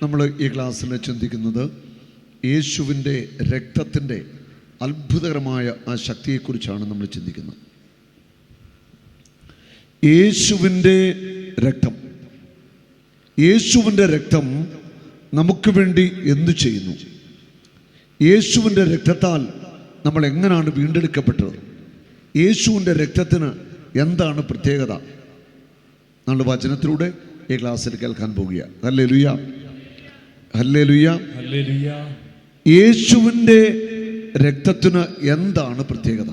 നമ്മൾ ഈ ക്ലാസ്സിൽ ചിന്തിക്കുന്നത് യേശുവിൻ്റെ രക്തത്തിൻ്റെ അത്ഭുതകരമായ ആ ശക്തിയെക്കുറിച്ചാണ് നമ്മൾ ചിന്തിക്കുന്നത്. യേശുവിൻ്റെ രക്തം നമുക്ക് വേണ്ടി എന്തു ചെയ്യുന്നു? യേശുവിൻ്റെ രക്തത്താൽ നമ്മൾ എങ്ങനെയാണ് വീണ്ടെടുക്കപ്പെട്ടത്? യേശുവിൻ്റെ രക്തത്തിന് എന്താണ് പ്രത്യേകത? നമ്മൾ വചനത്തിലൂടെ ഈ ക്ലാസ്സിൽ കേൾക്കാൻ പോകുക. Hallelujah, hallelujah, hallelujah. യേശുവിൻ്റെ രക്തത്തിന് എന്താണ് പ്രത്യേകത?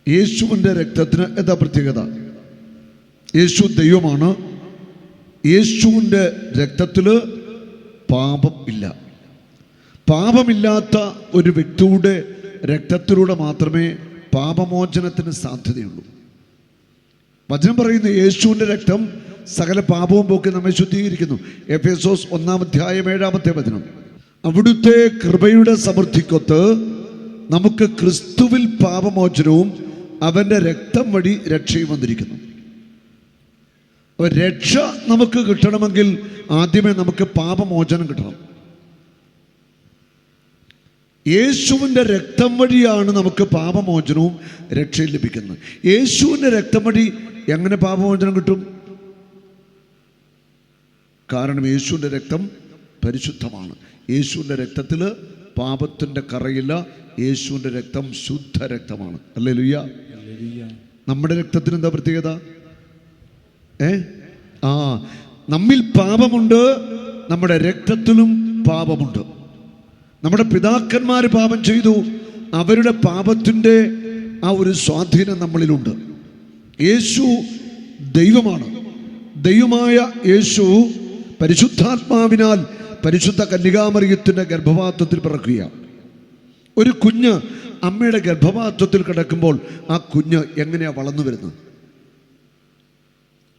യേശുവിൻ്റെ രക്തത്തിന് എന്താ പ്രത്യേകത? യേശു ദൈവമാണ്. യേശുവിൻ്റെ രക്തത്തിൽ പാപം ഇല്ല. പാപമില്ലാത്ത ഒരു വ്യക്തിയുടെ രക്തത്തിലൂടെ മാത്രമേ പാപമോചനത്തിന് സാധ്യതയുള്ളൂ. വചനം പറയുന്നു യേശുവിൻ്റെ രക്തം സകല പാപവും പോക്കി നമ്മെ ശുദ്ധീകരിക്കുന്നു. എഫേസോസ് 1:7 അവിടുത്തെ കൃപയുടെ സമൃദ്ധിക്കൊത്ത് നമുക്ക് ക്രിസ്തുവിൽ പാപമോചനവും അവൻ്റെ രക്തം വഴി രക്ഷയും വന്നിരിക്കുന്നു. രക്ഷ നമുക്ക് കിട്ടണമെങ്കിൽ ആദ്യമേ നമുക്ക് പാപമോചനം കിട്ടണം. യേശുവിൻ്റെ രക്തം വഴിയാണ് നമുക്ക് പാപമോചനവും രക്ഷയും ലഭിക്കുന്നത്. യേശുവിൻ്റെ രക്തം വഴി എങ്ങനെ പാപമോചനം കിട്ടും? കാരണം യേശുവിൻ്റെ രക്തം പരിശുദ്ധമാണ്. യേശുവിൻ്റെ രക്തത്തിൽ പാപത്തിൻ്റെ കറയില്ല. യേശുവിൻ്റെ രക്തം ശുദ്ധ രക്തമാണ്. ഹല്ലേലൂയ. നമ്മുടെ രക്തത്തിന് എന്താ പ്രത്യേകത? നമ്മിൽ പാപമുണ്ട്, നമ്മുടെ രക്തത്തിലും പാപമുണ്ട്. നമ്മുടെ പിതാക്കന്മാർ പാപം ചെയ്തു, അവരുടെ പാപത്തിൻ്റെ ആ ഒരു സ്വാധീനം നമ്മളിലുണ്ട്. യേശു ദൈവമാണ്. ദൈവമായ യേശു പരിശുദ്ധാത്മാവിനാൽ പരിശുദ്ധ കന്യകാമറിയത്തിൻ്റെ ഗർഭപാത്രത്തിൽ പിറക്കുക. ഒരു കുഞ്ഞ് അമ്മയുടെ ഗർഭപാത്രത്തിൽ കിടക്കുമ്പോൾ ആ കുഞ്ഞ് എങ്ങനെയാണ് വളർന്നു വരുന്നത്?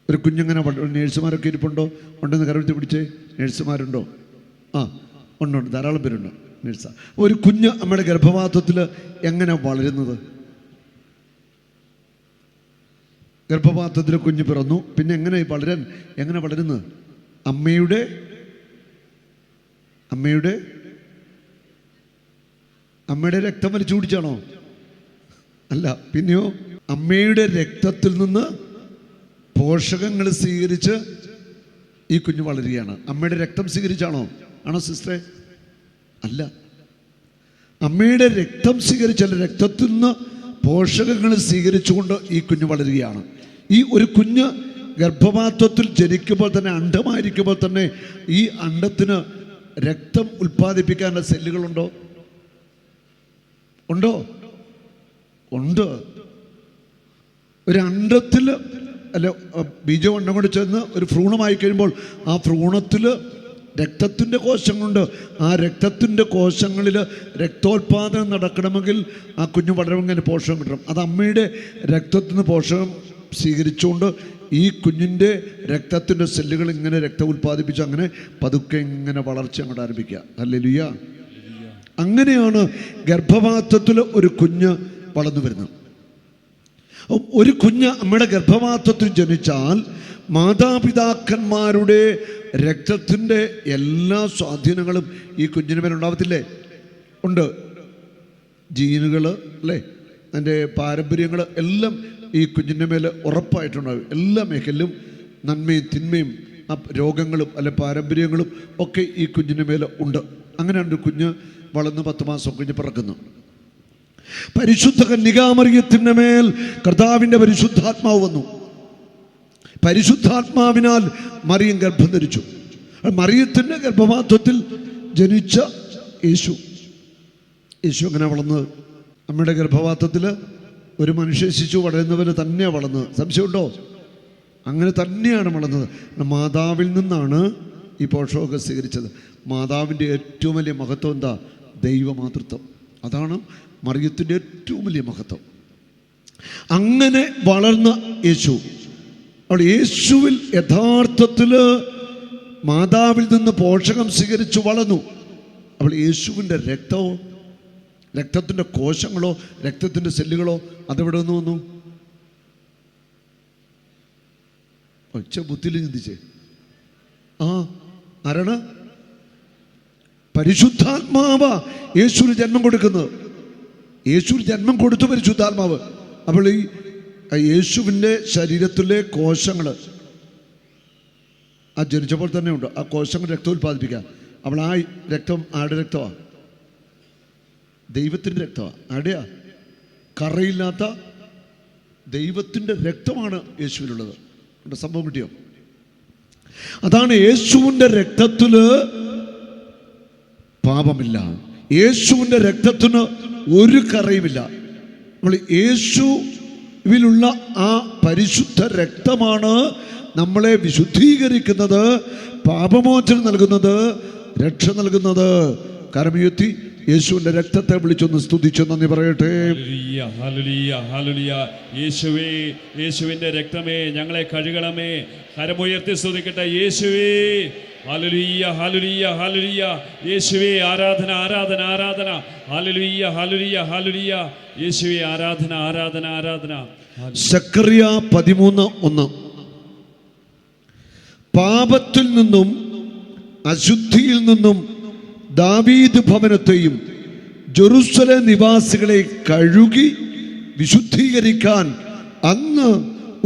ഒരു കുഞ്ഞെങ്ങനെ? നേഴ്സുമാരൊക്കെ ഇരിപ്പുണ്ടോ? ഉണ്ടെന്ന് കരവിട്ട് പിടിച്ചേ. നേഴ്സുമാരുണ്ടോ? ഉണ്ട്, ധാരാളം പേരുണ്ട് നേഴ്സാ. ഒരു കുഞ്ഞ് അമ്മയുടെ ഗർഭപാത്രത്തിൽ എങ്ങനെ വളരുന്നത്? ഗർഭപാത്രത്തിൽ കുഞ്ഞ് പിറന്നു, പിന്നെ എങ്ങനെ വളരുന്നത്? അമ്മയുടെ രക്തം വലിച്ചു കുടിച്ചാണോ? അല്ല, പിന്നെയോ അമ്മയുടെ രക്തത്തിൽ നിന്ന് പോഷകങ്ങൾ സ്വീകരിച്ച് ഈ കുഞ്ഞ് വളരുകയാണ്. അമ്മയുടെ രക്തം സ്വീകരിച്ചാണോ? ആണോ സിസ്റ്ററെ? അല്ല, അമ്മയുടെ രക്തം സ്വീകരിച്ചല്ല, രക്തത്തിൽ നിന്ന് പോഷകങ്ങൾ സ്വീകരിച്ചുകൊണ്ട് ഈ കുഞ്ഞ് വളരുകയാണ്. ഈ ഒരു കുഞ്ഞ് ഗർഭപാത്രത്തിൽ ജനിക്കുമ്പോൾ തന്നെ, അണ്ഡമായിരിക്കുമ്പോൾ തന്നെ ഈ അണ്ഡത്തിന് രക്തം ഉൽപ്പാദിപ്പിക്കാനുള്ള സെല്ലുകളുണ്ടോ? ഉണ്ട്. ഒരു അണ്ഡത്തിൽ അല്ല, ബീജമണ്ഡം കൊണ്ട് ചെന്ന് ഒരു ഭ്രൂണമായി കഴിയുമ്പോൾ ആ ഭ്രൂണത്തിൽ രക്തത്തിൻ്റെ കോശങ്ങളുണ്ട്. ആ രക്തത്തിൻ്റെ കോശങ്ങളിൽ രക്തോത്പാദനം നടക്കണമെങ്കിൽ ആ കുഞ്ഞ് വളരുമെങ്കിൽ പോഷകം കിട്ടണം. അത് അമ്മയുടെ രക്തത്തിൽ നിന്ന് പോഷകം സ്വീകരിച്ചുകൊണ്ട് ഈ കുഞ്ഞിൻ്റെ രക്തത്തിൻ്റെ സെല്ലുകൾ ഇങ്ങനെ രക്തം ഉൽപ്പാദിപ്പിച്ച് അങ്ങനെ പതുക്കെ ഇങ്ങനെ വളർച്ച അങ്ങോട്ട് ആരംഭിക്കുക. ഹല്ലേലൂയ. അങ്ങനെയാണ് ഗർഭപാത്രത്തിൽ ഒരു കുഞ്ഞ് വളർന്നു വരുന്നത്. ഒരു കുഞ്ഞ് അമ്മയുടെ ഗർഭപാത്രത്തിൽ ജനിച്ചാൽ മാതാപിതാക്കന്മാരുടെ രക്തത്തിൻ്റെ എല്ലാ സ്വാധീനങ്ങളും ഈ കുഞ്ഞിന് മേലുണ്ടാവത്തില്ലേ? ഉണ്ട്. ജീനുകൾ അല്ലേ, അതിൻ്റെ പാരമ്പര്യങ്ങൾ എല്ലാം ഈ കുഞ്ഞിൻ്റെ മേലെ ഉറപ്പായിട്ടുണ്ടാകും. എല്ലാ മേഖലയിലും നന്മയും തിന്മയും രോഗങ്ങളും അല്ലെ പാരമ്പര്യങ്ങളും ഒക്കെ ഈ കുഞ്ഞിൻ്റെ മേലെ ഉണ്ട്. അങ്ങനെയാണ് കുഞ്ഞ് വളർന്ന് 10 മാസം കഴിഞ്ഞ് പിറക്കുന്നു. പരിശുദ്ധ കന്യകാമറിയത്തിൻ്റെ മേൽ കർത്താവിൻ്റെ പരിശുദ്ധാത്മാവ് വന്നു. പരിശുദ്ധാത്മാവിനാൽ മറിയം ഗർഭം ധരിച്ചു. മറിയത്തിൻ്റെ ഗർഭപാത്രത്തിൽ ജനിച്ച യേശു എങ്ങനെ വളർന്നത്? അമ്മയുടെ ഗർഭപാത്രത്തിൽ ഒരു മനുഷ്യ ശിശു വളരുന്നവന് തന്നെയാണ് വളർന്നത്. സംശയമുണ്ടോ? അങ്ങനെ തന്നെയാണ് വളർന്നത്. മാതാവിൽ നിന്നാണ് ഈ പോഷകമൊക്കെ സ്വീകരിച്ചത്. മാതാവിൻ്റെ ഏറ്റവും വലിയ മഹത്വം എന്താ? ദൈവമാതൃത്വം. അതാണ് മറിയത്തിൻ്റെ ഏറ്റവും വലിയ മഹത്വം. അങ്ങനെ വളർന്ന യേശു, അവിടെ യേശുവിൽ യഥാർത്ഥത്തിൽ മാതാവിൽ നിന്ന് പോഷകം സ്വീകരിച്ചു വളർന്നു. അപ്പോൾ യേശുവിൻ്റെ രക്തത്തിൻ്റെ കോശങ്ങളോ രക്തത്തിൻ്റെ സെല്ലുകളോ അതെവിടെ നിന്ന് വന്നു? ഒച്ച ബുദ്ധിയിൽ ചിന്തിച്ചേ. ആരാണ്? പരിശുദ്ധാത്മാവ് യേശുവിന് ജന്മം കൊടുക്കുന്നത്. യേശുവിന് ജന്മം കൊടുത്തു പരിശുദ്ധാത്മാവ്. അപ്പോൾ ഈ യേശുവിൻ്റെ ശരീരത്തിലെ കോശങ്ങൾ ആ ജനിച്ചപ്പോൾ തന്നെ ഉണ്ട്. ആ കോശങ്ങൾ രക്തം ഉൽപ്പാദിപ്പിക്കുക. അപ്പോൾ ആ രക്തം ആരുടെ രക്തമാണ്? ദൈവത്തിൻ്റെ രക്തമാണ്. ആരുടെയാ? കറയില്ലാത്ത ദൈവത്തിൻ്റെ രക്തമാണ് യേശുവിനുള്ളത്. സംഭവം കിട്ടിയോ? അതാണ് യേശുവിൻ്റെ രക്തത്തിൽ പാപമില്ല. യേശുവിൻ്റെ രക്തത്തിന് ഒരു കറയുമില്ല. നമ്മൾ യേശുവിലുള്ള ആ പരിശുദ്ധ രക്തമാണ് നമ്മളെ വിശുദ്ധീകരിക്കുന്നത്, പാപമോചനം നൽകുന്നത്, രക്ഷ നൽകുന്നത്. കരമുയർത്തി യേശുവിന്റെ രക്തത്തെ വിളിച്ചൊന്ന് സ്തുതിച്ചു നന്ദി പറയട്ടെ. യേശുവേ, യേശുവിന്റെ രക്തമേ ഞങ്ങളെ കഴുകണമേ. കരമുയർത്തി സ്തുതിക്കട്ടെ. യേശുവേ, ഹല്ലേലൂയ, ഹല്ലേലൂയ, ഹല്ലേലൂയ. യേശുവേ, ആരാധന, ആരാധന, ആരാധന. Hallelujah, hallelujah, hallelujah. യേശുവേ, ആരാധന, ആരാധന, ആരാധന. സക്കറിയ 13:1. പാപത്തിൽ നിന്നും അശുദ്ധിയിൽ നിന്നും ദാവീദ് ഭവനത്തെയും ജെറുസലേം നിവാസികളെ കഴുകി വിശുദ്ധീകരിക്കാൻ അന്ന്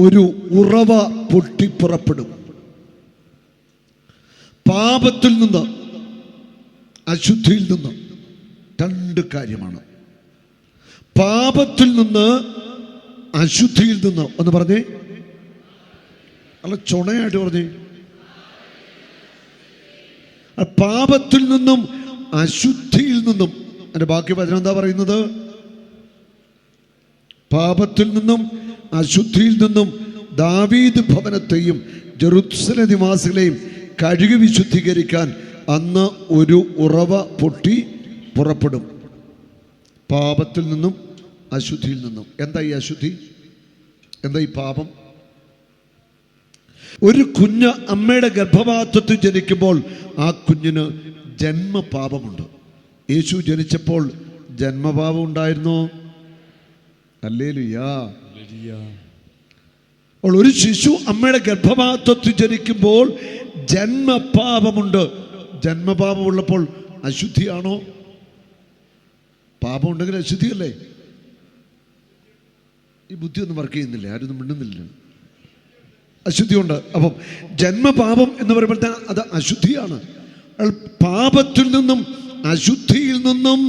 ഒരു ഉറവ പൊട്ടിപ്പുറപ്പെടും. പാപത്തിൽ നിന്ന് അശുദ്ധിയിൽ നിന്ന് രണ്ട് കാര്യമാണ്. പാപത്തിൽ നിന്ന് അശുദ്ധിയിൽ നിന്ന് ഒന്ന് പറഞ്ഞേ, അല്ല ചുണയായിട്ട് പറഞ്ഞേ. പാപത്തിൽ നിന്നും അശുദ്ധിയിൽ നിന്നും. എൻ്റെ ബാക്കി വചനം എന്താ പറയുന്നത്? പാപത്തിൽ നിന്നും അശുദ്ധിയിൽ നിന്നും ദാവീദ് ഭവനത്തെയും ജെറുസലേം നിവാസികളെയും കഴുകി വിശുദ്ധീകരിക്കാൻ അന്ന് ഒരു ഉറവ പൊട്ടി പുറപ്പെടും. പാപത്തിൽ നിന്നും അശുദ്ധിയിൽ നിന്നും. എന്താ ഈ അശുദ്ധി? എന്താ ഈ പാപം? ഒരു കുഞ്ഞ് അമ്മയുടെ ഗർഭപാത്രത്തിൽ ജനിക്കുമ്പോൾ ആ കുഞ്ഞിന് ജന്മപാപമുണ്ട്. യേശു ജനിച്ചപ്പോൾ ജന്മപാപം ഉണ്ടായിരുന്നോ? ഹല്ലേലൂയ. അപ്പോൾ ഒരു ശിശു അമ്മയുടെ ഗർഭപാത്രത്തിൽ ജനിക്കുമ്പോൾ ജന്മപാപമുണ്ട്. ജന്മപാപമുള്ളപ്പോൾ അശുദ്ധിയാണോ? പാപം ഉണ്ടെങ്കിൽ അശുദ്ധിയല്ലേ? ഈ ബുദ്ധി ഒന്നും വർക്ക് ചെയ്യുന്നില്ല, ആരൊന്നും മിണ്ടുന്നില്ല. അശുദ്ധിയുണ്ട്. അപ്പം ജന്മപാപം എന്ന് പറയുമ്പോൾ അത് അശുദ്ധിയാണ്. പാപത്തിൽ നിന്നും അശുദ്ധിയിൽ നിന്നും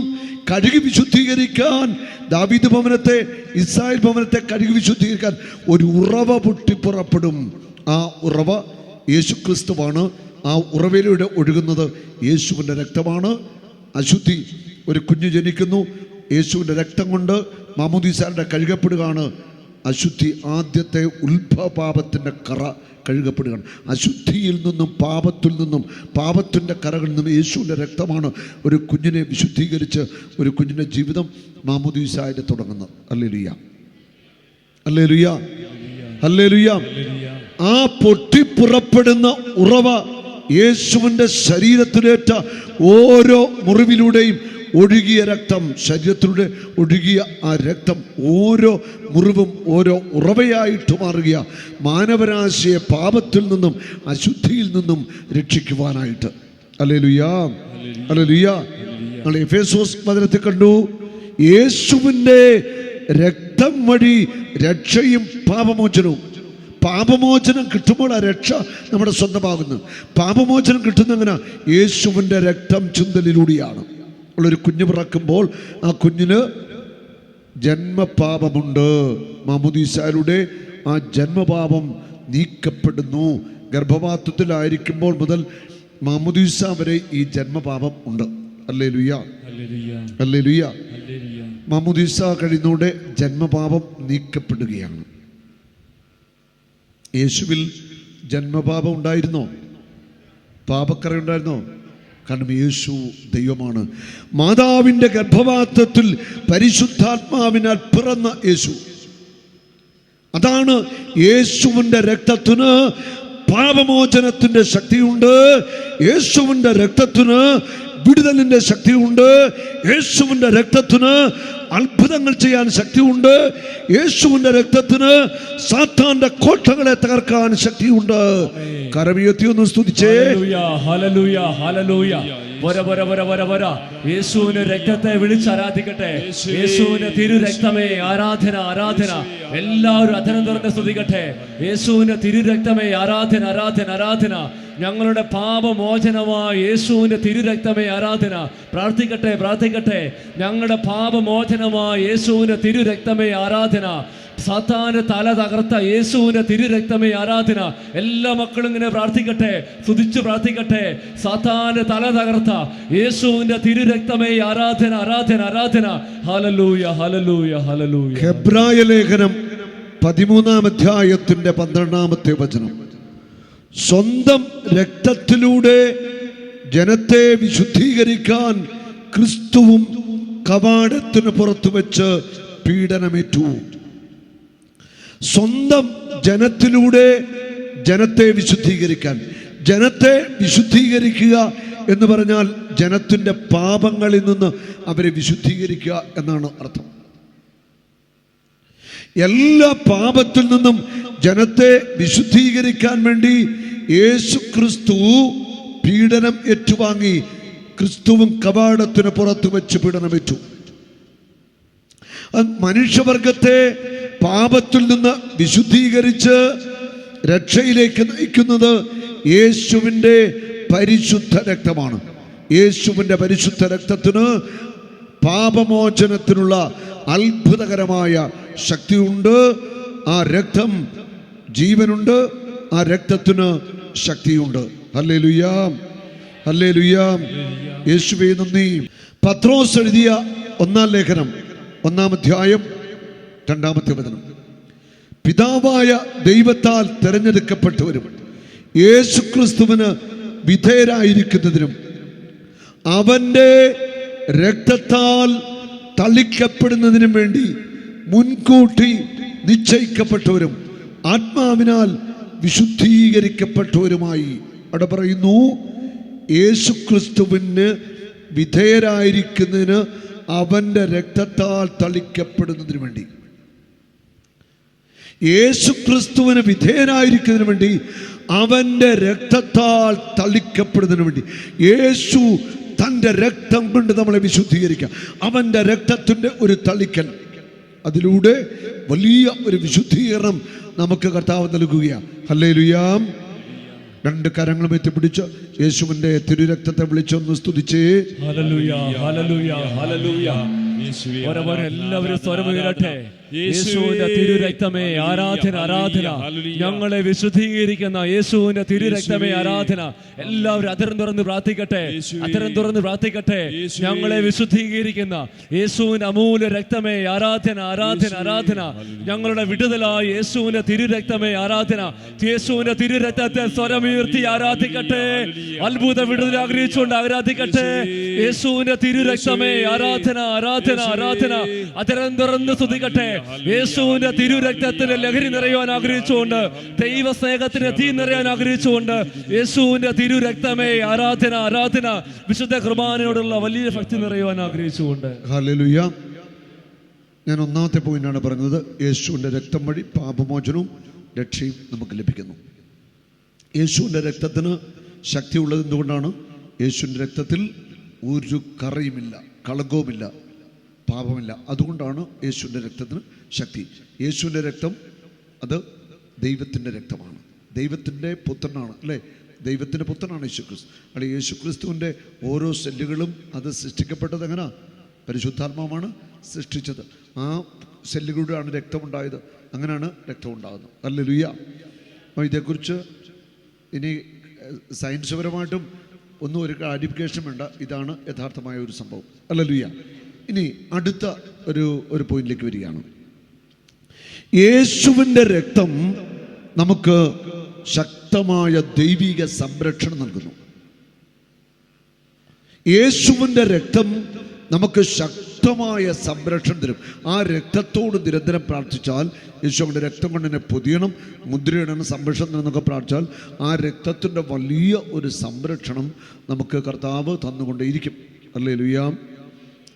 കഴുകി വിശുദ്ധീകരിക്കാൻ ദാവീദ് ഭവനത്തെ, ഇസ്രായേൽ ഭവനത്തെ കഴുകി വിശുദ്ധീകരിക്കാൻ ഒരു ഉറവ പൊട്ടിപ്പുറപ്പെടും. ആ ഉറവ യേശുക്രിസ്തുവാണ്. ആ ഉറവയിലൂടെ ഒഴുകുന്നത് യേശുവിൻ്റെ രക്തമാണ്. അശുദ്ധി, ഒരു കുഞ്ഞ് ജനിക്കുന്നു, യേശുവിൻ്റെ രക്തം കൊണ്ട് മാമോദീസായുടെ കഴുകപ്പെടുകയാണ്. അശുദ്ധി, ആദ്യത്തെ ഉത്ഭവപാപത്തിൻ്റെ കറ കഴുകപ്പെടുകയാണ്. അശുദ്ധിയിൽ നിന്നും പാപത്തിൽ നിന്നും പാപത്തിൻ്റെ കറകളിൽ നിന്നും യേശുവിൻ്റെ രക്തമാണ് ഒരു കുഞ്ഞിനെ വിശുദ്ധീകരിച്ച് ഒരു കുഞ്ഞിൻ്റെ ജീവിതം മാമോദീസായിട്ട് തുടങ്ങുന്നത്. Hallelujah, hallelujah, hallelujah. ആ പൊട്ടിപ്പുറപ്പെടുന്ന ഉറവ യേശുവിൻ്റെ ശരീരത്തിലേറ്റ ഓരോ മുറിവിലൂടെയും ഒഴുകിയ രക്തം, ശരീരത്തിലൂടെ ഒഴുകിയ ആ രക്തം ഓരോ മുറിവും ഓരോ ഉറവയായിട്ട് മാറുക, മാനവരാശിയെ പാപത്തിൽ നിന്നും അശുദ്ധിയിൽ നിന്നും രക്ഷിക്കുവാനായിട്ട്. Hallelujah, hallelujah. നമ്മൾ എഫേസോസ് പത്രത്തിൽ കണ്ടു, യേശുവിൻ്റെ രക്തം വഴി രക്ഷയും പാപമോചനവും. പാപമോചനം കിട്ടുമ്പോൾ ആ രക്ഷ നമ്മുടെ സ്വന്തമാകുന്നു. പാപമോചനം കിട്ടുന്ന എങ്ങനെ? യേശുവിൻ്റെ രക്തം ചിന്തലിലൂടെയാണ്. ഒരു കുഞ്ഞ് പിറക്കുമ്പോൾ ആ കുഞ്ഞിന് ജന്മപാപമുണ്ട്. മാമോദീസായിലൂടെ ആ ജന്മപാപം നീക്കപ്പെടുന്നു. ഗർഭപാത്രത്തിലായിരിക്കുമ്പോൾ മുതൽ മാമോദീസ വരെ ഈ ജന്മപാപം ഉണ്ട്. Hallelujah, hallelujah. മാമോദീസ കഴിയുന്നതോടെ ജന്മപാപം നീക്കപ്പെടുകയാണ്. യേശുവിൽ ജന്മപാപം ഉണ്ടായിരുന്നോ? പാപക്കറ ഉണ്ടായിരുന്നോ? കാരണം യേശു ദൈവമാണ്. മാതാവിൻ്റെ ഗർഭപാത്രത്തിൽ പരിശുദ്ധാത്മാവിനാൽ പിറന്ന യേശു. അതാണ് യേശുവിൻ്റെ രക്തത്തിന് പാപമോചനത്തിൻ്റെ ശക്തിയുണ്ട്. യേശുവിൻ്റെ രക്തത്തിന് വിടുതലിൻ്റെ ശക്തിയുണ്ട്. യേശുവിൻ്റെ രക്തത്തിന് അത്ഭുതങ്ങൾ ചെയ്യാൻ ശക്തിയുണ്ട്. യേശുവിന്റെ രക്തത്തിന് സാത്താന്റെ കോട്ടകളെ തകർക്കാൻ ശക്തിയുണ്ട്. കരമുയർത്തി ഒന്ന് സ്തുതിച്ചേ. Hallelujah, hallelujah. യേശുവിന്റെ രക്തത്തെ വിളിച്ചാരാധിക്കട്ടെ. യേശുവിന്റെ തിരു രക്തമേ ആരാധന, ആരാധന. എല്ലാവരും അധരം തുറന്ന് സ്തുതിക്കട്ടെ. യേശുവിന്റെ തിരു രക്തമേ ആരാധന, ആരാധന, ആരാധന. ഞങ്ങളുടെ പാപമോചനമായ യേശുവിന്റെ തിരു രക്തമേ ആരാധന. പ്രാർത്ഥിക്കട്ടെ, പ്രാർത്ഥിക്കട്ടെ. ഞങ്ങളുടെ പാപമോചനമായ യേശുവിന്റെ തിരു രക്തമേ ആരാധന. സാത്താന്റെ തല തകർത്ത യേശുവിന്റെ തിരു രക്തമേ ആരാധന. എല്ലാ മക്കളും ഇങ്ങനെ പ്രാർത്ഥിക്കട്ടെ, സ്തുതിച്ച് പ്രാർത്ഥിക്കട്ടെ. സാത്താന്റെ തല തകർത്ത യേശുവിന്റെ തിരു രക്തമേ ആരാധന, ആരാധന, ആരാധന. Hallelujah, hallelujah, hallelujah. ഹെബ്രായ ലേഖനം 13-ാം അധ്യായത്തിന്റെ 12-ാമത്തെ വചനം. സ്വന്തം രക്തത്തിലൂടെ ജനത്തെ വിശുദ്ധീകരിക്കാൻ ക്രിസ്തുവും കവാടത്തിന് പുറത്തു വെച്ച് പീഡനമേറ്റു. സ്വന്തം ജനത്തിലൂടെ ജനത്തെ വിശുദ്ധീകരിക്കാൻ. ജനത്തെ വിശുദ്ധീകരിക്കുക എന്ന് പറഞ്ഞാൽ ജനത്തിൻ്റെ പാപങ്ങളിൽ നിന്ന് അവരെ വിശുദ്ധീകരിക്കുക എന്നാണ് അർത്ഥം. എല്ലാ പാപത്തിൽ നിന്നും ജനത്തെ വിശുദ്ധീകരിക്കാൻ വേണ്ടി യേശു ക്രിസ്തു പീഡനം ഏറ്റുവാങ്ങി. ക്രിസ്തുവും കവാടത്തിന് പുറത്ത് വെച്ച് പീഡനമേറ്റു. മനുഷ്യവർഗത്തെ പാപത്തിൽ നിന്ന് വിശുദ്ധീകരിച്ച് രക്ഷയിലേക്ക് നയിക്കുന്നത് യേശുവിൻ്റെ പരിശുദ്ധ രക്തമാണ്. യേശുവിൻ്റെ പരിശുദ്ധ രക്തത്തിന് പാപമോചനത്തിനുള്ള അത്ഭുതകരമായ ശക്തിയുണ്ട്. ആ രക്തം ജീവനുണ്ട്. ആ രക്തത്തിന് ശക്തിയുണ്ട്. Hallelujah, hallelujah. യേശുവേ നന്ദി. പത്രോസ് എഴുതിയ 1-ാം ലേഖനം 1-ാം അധ്യായം 2-ാമത്തെ വചനം. പിതാവായ ദൈവത്താൽ തെരഞ്ഞെടുക്കപ്പെട്ടവരും യേശുക്രിസ്തുവിന് വിധേയരായിരിക്കുന്നതിനും അവന്റെ രക്തത്താൽ തളിക്കപ്പെടുന്നതിനും വേണ്ടി മുൻകൂട്ടി നിശ്ചയിക്കപ്പെട്ടവരും ആത്മാവിനാൽ വിശുദ്ധീകരിക്കപ്പെട്ടവരുമായി. അവിടെ പറയുന്നു, യേശുക്രിസ്തുവിന് വിധേയരായിരിക്കുന്നതിന് അവന്റെ രക്തത്താൽ തളിക്കപ്പെടുന്നതിന് വേണ്ടി. യേശുക്രിസ്തുവിന് വിധേയനായിരിക്കുന്നതിന് വേണ്ടി അവന്റെ രക്തത്താൽ തളിക്കപ്പെടുന്നതിന് വേണ്ടി. യേശു തൻ്റെ രക്തം കൊണ്ട് നമ്മളെ വിശുദ്ധീകരിക്കാം. അവൻ്റെ രക്തത്തിൻ്റെ ഒരു തളിക്കൽ, അതിലൂടെ വലിയ ഒരു വിശുദ്ധീകരണം നമുക്ക് കർത്താവ് നൽകുകയാണ്. ഹല്ലേലൂയ. 2 കരങ്ങളും എത്തിപ്പിടിച്ച് യേശുവിന്റെ തിരുരക്തത്തെ വിളിച്ചൊന്ന് സ്തുതിച്ചേ. Hallelujah, hallelujah, hallelujah. എല്ലാവരും സ്വരമുയരട്ടെ. യേശുവിന്റെ തിരുരക്തമേ ആരാധന, ആരാധന. ഞങ്ങളെ വിശുദ്ധീകരിക്കുന്ന യേശുവിന്റെ തിരുരക്തമേ ആരാധന. എല്ലാവരും അധരം തുറന്ന് പ്രാർത്ഥിക്കട്ടെ, അധരം തുറന്ന് പ്രാർത്ഥിക്കട്ടെ. ഞങ്ങളെ വിശുദ്ധീകരിക്കുന്ന യേശുവിന്റെ അമൂല്യ രക്തമേ ആരാധന, ആരാധന, ആരാധന. ഞങ്ങളുടെ വിടുതലായ യേശുവിന്റെ തിരുരക്തമേ ആരാധന. യേശുവിന്റെ തിരുരക്തത്തെ സ്വരമുയർത്തി ആരാധിക്കട്ടെ. അത്ഭുത വിടുതൽ ആഗ്രഹിച്ചുകൊണ്ട് ആരാധിക്കട്ടെ. യേശുവിന്റെ തിരുരക്തമേ ആരാധന, ആരാധന, ആരാധന. അധരം തുറന്ന് സ്തുതിക്കട്ടെ. യേശുവിന്റെ തിരുരക്തത്തിന് ലഹരി നിറയാൻ ആഗ്രഹിച്ചുകൊണ്ട്, ദൈവസ്നേഹത്തിന് തീ നിറയാൻ ആഗ്രഹിച്ചുകൊണ്ട്, യേശുവിന്റെ തിരുരക്തമേ ആരാധന, ആരാധന. വിശുദ്ധ കുർബാനയോടുള്ള വലിയ ഭക്തി നിറയാൻ ആഗ്രഹിച്ചുകൊണ്ട്. ഹല്ലേലൂയ. ഞാൻ 1-ാമത്തെ പോയിന്റാണ് പറഞ്ഞത്. യേശുവിന്റെ രക്തം വഴി പാപമോചനവും രക്ഷയും നമുക്ക് ലഭിക്കുന്നു. യേശുവിന്റെ രക്തത്തിന് ശക്തിയുള്ളത് എന്തുകൊണ്ടാണ്? യേശുവിന്റെ രക്തത്തിൽ ഒരു കറയുമില്ല, കളങ്കവുമില്ല, പാപമില്ല. അതുകൊണ്ടാണ് യേശുവിൻ്റെ രക്തത്തിന് ശക്തി. യേശുവിൻ്റെ രക്തം അത് ദൈവത്തിൻ്റെ രക്തമാണ്. ദൈവത്തിൻ്റെ പുത്രനാണ്, അല്ലേ? ദൈവത്തിൻ്റെ പുത്രനാണ് യേശുക്രിസ്തു. അല്ലെ, യേശുക്രിസ്തുവിൻ്റെ ഓരോ സെല്ലുകളും അത് സൃഷ്ടിക്കപ്പെട്ടത് എങ്ങനെ? പരിശുദ്ധാത്മാവാണ് സൃഷ്ടിച്ചത്. ആ സെല്ലുകളിലൂടെയാണ് രക്തമുണ്ടായത്. അങ്ങനെയാണ് രക്തം ഉണ്ടാകുന്നത്. ഹല്ലേലൂയ. അപ്പോൾ ഇതേക്കുറിച്ച് ഇനി സയൻസ് പരമായിട്ടും ഒന്നും ഒരു ക്ലാരിഫിക്കേഷൻ വേണ്ട. ഇതാണ് യഥാർത്ഥമായ ഒരു സംഭവം. ഹല്ലേലൂയ. ഇനി അടുത്ത ഒരു പോയിന്റിലേക്ക് വരികയാണ്. യേശുവിൻ്റെ രക്തം നമുക്ക് ശക്തമായ ദൈവിക സംരക്ഷണം നൽകുന്നു. യേശുവിൻ്റെ രക്തം നമുക്ക് ശക്തമായ സംരക്ഷണം തരും. ആ രക്തത്തോട് നിരന്തരം പ്രാർത്ഥിച്ചാൽ, യേശുവിൻ്റെ രക്തം കൊണ്ട് എന്നെ പൊതിയണം, മുദ്രയിടണം, സംരക്ഷണം എന്നൊക്കെ പ്രാർത്ഥിച്ചാൽ ആ രക്തത്തിൻ്റെ വലിയ ഒരു സംരക്ഷണം നമുക്ക് കർത്താവ് തന്നുകൊണ്ടേയിരിക്കും. ഹല്ലേലൂയ.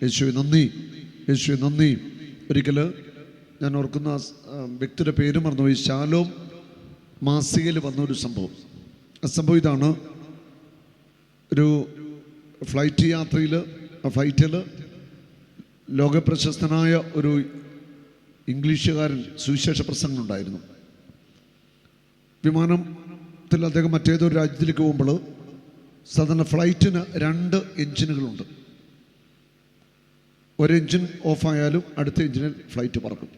യേശുവേ നന്ദി. യേശുവെ നന്ദി. ഒരിക്കൽ ഞാൻ ഓർക്കുന്ന വ്യക്തിയുടെ പേര് മറന്നുപോയി. ശാലോം മാസികയിൽ വന്നൊരു സംഭവം. ആ സംഭവം ഇതാണ്. ഒരു ഫ്ലൈറ്റ് യാത്രയിൽ, ആ ഫ്ലൈറ്റിൽ ലോകപ്രശസ്തനായ ഒരു ഇംഗ്ലീഷുകാരൻ സുവിശേഷ പ്രസംഗം ഉണ്ടായിരുന്നു. വിമാനത്തിൽ അദ്ദേഹം മറ്റേതൊരു രാജ്യത്തിലേക്ക് പോകുമ്പോൾ സാധാരണ ഫ്ലൈറ്റിന് 2 എഞ്ചിനുകളുണ്ട്. ഒരു എഞ്ചിൻ ഓഫായാലും അടുത്ത എഞ്ചിനിൽ ഫ്ലൈറ്റ് പറക്കും.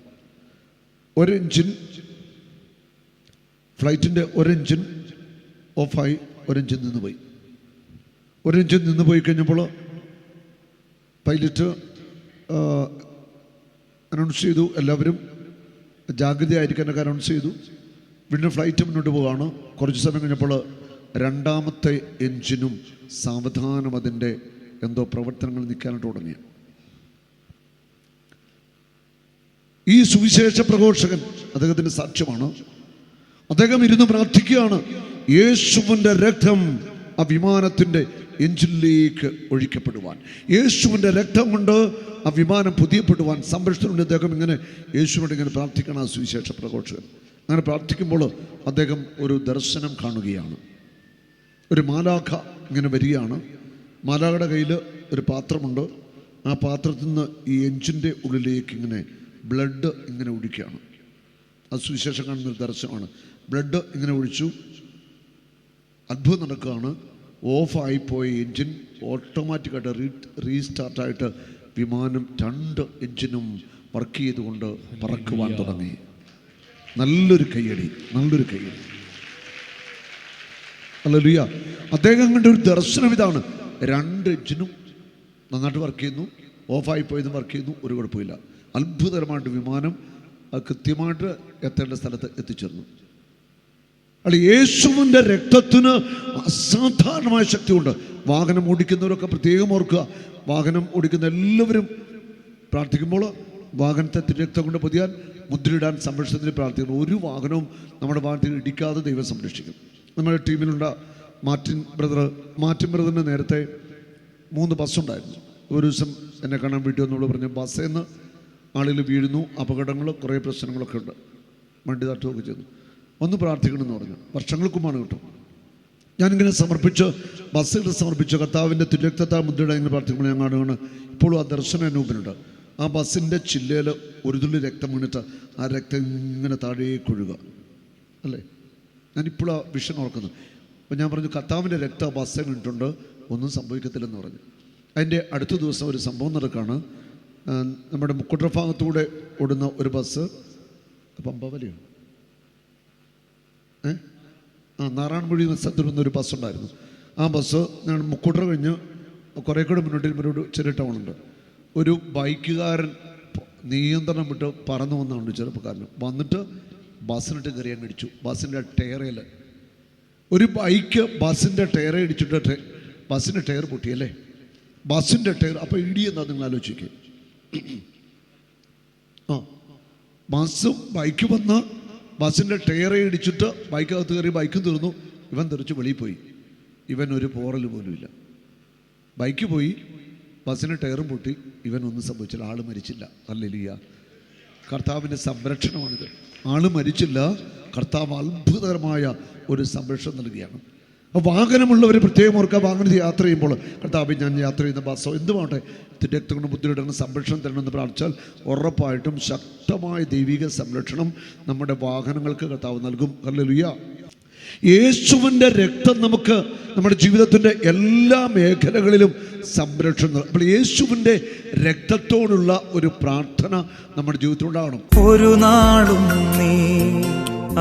ഫ്ലൈറ്റിൻ്റെ ഒരു എഞ്ചിൻ ഓഫായി, ഒരു എഞ്ചിൻ നിന്നുപോയി. ഒരു എഞ്ചിൻ നിന്ന് പോയി കഴിഞ്ഞപ്പോൾ പൈലറ്റ് അനൗൺസ് ചെയ്തു, എല്ലാവരും ജാഗ്രതയായിരിക്കാനൊക്കെ അനൗൺസ് ചെയ്തു. വീണ്ടും ഫ്ലൈറ്റ് മുന്നോട്ട് പോവുകയാണ്. കുറച്ച് സമയം കഴിഞ്ഞപ്പോൾ 2ാമത്തെ എഞ്ചിനും സാവധാനം അതിൻ്റെ എന്തോ പ്രവർത്തനങ്ങൾ നിൽക്കാനായിട്ട് തുടങ്ങി. ഈ സുവിശേഷ പ്രഘോഷകൻ അദ്ദേഹത്തിൻ്റെ സാക്ഷ്യമാണ്. അദ്ദേഹം ഇരുന്ന് പ്രാർത്ഥിക്കുകയാണ്, യേശുവിൻ്റെ രക്തം ആ വിമാനത്തിൻ്റെ എഞ്ചിനിലേക്ക് ഒഴിക്കപ്പെടുവാൻ, യേശുവിൻ്റെ രക്തം കൊണ്ട് ആ വിമാനം പുതിയപ്പെടുവാൻ, സംരക്ഷണത്തിനുണ്ട്. അദ്ദേഹം ഇങ്ങനെ യേശുവിനോട് ഇങ്ങനെ പ്രാർത്ഥിക്കണം. ആ സുവിശേഷ പ്രഘോഷകൻ അങ്ങനെ പ്രാർത്ഥിക്കുമ്പോൾ അദ്ദേഹം ഒരു ദർശനം കാണുകയാണ്. ഒരു മാലാഖ ഇങ്ങനെ വരികയാണ്. മാലാഖയുടെ കയ്യിൽ ഒരു പാത്രമുണ്ട്. ആ പാത്രത്തിൽ നിന്ന് ഈ എഞ്ചിൻ്റെ ഉള്ളിലേക്ക് ഇങ്ങനെ ബ്ലഡ് ഇങ്ങനെ ഒഴിക്കുകയാണ്. അത് സുവിശേഷം കാണുന്നൊരു ദർശനമാണ്. ബ്ലഡ് ഇങ്ങനെ ഒഴിച്ചു. അത്ഭുതം നടക്കുകയാണ്. ഓഫായിപ്പോയ എഞ്ചിൻ ഓട്ടോമാറ്റിക്കായിട്ട് റീസ്റ്റാർട്ടായിട്ട് വിമാനം 2 എഞ്ചിനും വർക്ക് ചെയ്തുകൊണ്ട് പറക്കുവാൻ തുടങ്ങി. നല്ലൊരു കയ്യടി. ഹല്ലേലൂയ. അദ്ദേഹം കണ്ട ഒരു ദർശനം ഇതാണ്. 2 എഞ്ചിനും നന്നായിട്ട് വർക്ക് ചെയ്യുന്നു, ഓഫായിപ്പോയതും വർക്ക് ചെയ്യുന്നു, ഒരു കുഴപ്പമില്ല. അത്ഭുതകരമായിട്ട് വിമാനം കൃത്യമായിട്ട് എത്തേണ്ട സ്ഥലത്ത് എത്തിച്ചേർന്നു. അല്ല, യേശുവിൻ്റെ രക്തത്തിന് അസാധാരണമായ ശക്തിയുണ്ട്. വാഹനം ഓടിക്കുന്നവരൊക്കെ പ്രത്യേകം ഓർക്കുക. വാഹനം ഓടിക്കുന്ന എല്ലാവരും പ്രാർത്ഥിക്കുമ്പോൾ വാഹനത്തെ രക്തം കൊണ്ട് പൊതിയാൻ, മുദ്രയിടാൻ, സംരക്ഷണത്തിന് പ്രാർത്ഥിക്കുന്നു. ഒരു വാഹനവും നമ്മുടെ വാഹനത്തിൽ ഇടിക്കാതെ ദൈവം സംരക്ഷിക്കും. നമ്മുടെ ടീമിലുണ്ട മാർട്ടിൻ ബ്രദറിന് നേരത്തെ 3 ബസ്സുണ്ടായിരുന്നു. ഒരു ദിവസം എന്നെ കാണാൻ വീട്ടിൽ വന്നോട് പറഞ്ഞു, ബസ്സിൽ നിന്ന് ആളുകൾ വീഴുന്നു, അപകടങ്ങൾ, കുറേ പ്രശ്നങ്ങളൊക്കെ ഉണ്ട്, വണ്ടി തട്ടുകയൊക്കെ ചെയ്യുന്നു, ഒന്ന് പ്രാർത്ഥിക്കണമെന്ന് പറഞ്ഞു. വർഷങ്ങൾക്ക് മുമ്പാണ് കേട്ടോ. ഞാനിങ്ങനെ ബസ്സിൽ സമർപ്പിച്ച് കർത്താവിൻ്റെ തിരുരക്തത്താൽ മുദ്രയിടാൻ ഇങ്ങനെ പ്രാർത്ഥിക്കുമ്പോൾ ഞാൻ കാണുകയാണ്. ഇപ്പോഴും ആ ദർശനം എൻ്റെ മുമ്പിലുണ്ട്. ആ ബസ്സിൻ്റെ ചില്ലയിൽ ഒരു തുള്ളി രക്തം വീണിട്ട് ആ രക്തം ഇങ്ങനെ താഴേക്ക് ഒഴുകുക അല്ലേ. ഞാനിപ്പോഴും ആ വിഷൻ ഓർക്കുന്നു. അപ്പോൾ ഞാൻ പറഞ്ഞു, കർത്താവിൻ്റെ രക്തം ബസ്സിൽ വീണിട്ടുണ്ട്, ഒന്നും സംഭവിക്കത്തില്ലെന്ന് പറഞ്ഞു. അതിൻ്റെ അടുത്ത ദിവസം ഒരു സംഭവം നടക്കുകയാണ്. നമ്മുടെ മുക്കുട്ര ഭാഗത്തൂടെ ഓടുന്ന ഒരു ബസ്, പമ്പവലിയാണ്, നാറായണമൊഴി സ്ഥലത്തുനിന്നൊരു ബസ്സുണ്ടായിരുന്നു. ആ ബസ് ഞാൻ മുക്കുട്ര കഴിഞ്ഞ് കുറേ കൂടെ മുന്നോട്ട് ചെറിയ ടൗണുണ്ട്. ഒരു ബൈക്കുകാരൻ നിയന്ത്രണം വിട്ട് പറന്നു വന്നാണ് ചെറുപ്പക്കാരൻ. വന്നിട്ട് ബസ്സിനിട്ട് കയറി അങ്ങ് ഇടിച്ചു. ബസ്സിൻ്റെ ടയറിൽ ഒരു ബൈക്ക് ബസ്സിൻ്റെ ടയറെ ഇടിച്ചിട്ട് ബസ്സിൻ്റെ ടയർ പൊട്ടിയല്ലേ. ബസ്സിൻ്റെ ടയർ അപ്പോൾ ഇടിയെന്നാ നിങ്ങൾ ആലോചിക്കുക. ബൈക്ക് വന്ന് ബസ്സിൻ്റെ ടയറെ ഇടിച്ചിട്ട് ബൈക്കകത്ത് കയറി, ബൈക്കും തീർന്നു, ഇവൻ തെറിച്ച് വെളിയിൽ പോയി. ഇവൻ ഒരു പോറൽ പോലുമില്ല. ബൈക്ക് പോയി, ബസ്സിന് ടയറും പൊട്ടി, ഇവനൊന്നും സംഭവിച്ചില്ല, ആൾ മരിച്ചില്ല. ഹല്ലേലൂയ. കർത്താവിൻ്റെ സംരക്ഷണമാണിത്. ആൾ മരിച്ചില്ല, കർത്താവ് അത്ഭുതകരമായ ഒരു സംരക്ഷണം നൽകുകയാണ്. അപ്പോൾ വാഹനമുള്ളവർ പ്രത്യേകം ഓർക്കുക, വാഹനത്തിൽ യാത്ര ചെയ്യുമ്പോൾ കർത്താവ് ഞാൻ യാത്ര ചെയ്യുന്ന ബസ്സോ എന്തുമാട്ടെ രക്തം കൊണ്ട് മുദ്രയിടണം, സംരക്ഷണം തരണമെന്ന് പ്രാർത്ഥിച്ചാൽ ഉറപ്പായിട്ടും ശക്തമായ ദൈവിക സംരക്ഷണം നമ്മുടെ വാഹനങ്ങൾക്ക് കർത്താവ് നൽകും. ഹല്ലേലൂയ. യേശുവിൻ്റെ രക്തം നമുക്ക് നമ്മുടെ ജീവിതത്തിൻ്റെ എല്ലാ മേഖലകളിലും സംരക്ഷണം. അപ്പോൾ യേശുവിൻ്റെ രക്തത്തോടുള്ള ഒരു പ്രാർത്ഥന നമ്മുടെ ജീവിതത്തിൽ ഉണ്ടാകണം. ഒരു നാളും നീ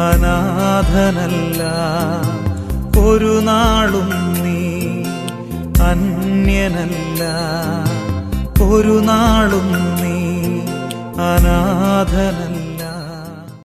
അനാഥനല്ല, ഒരു നാളും നീ അന്യനല്ല, ഒരു നാളും നീ അനാഥനല്ല.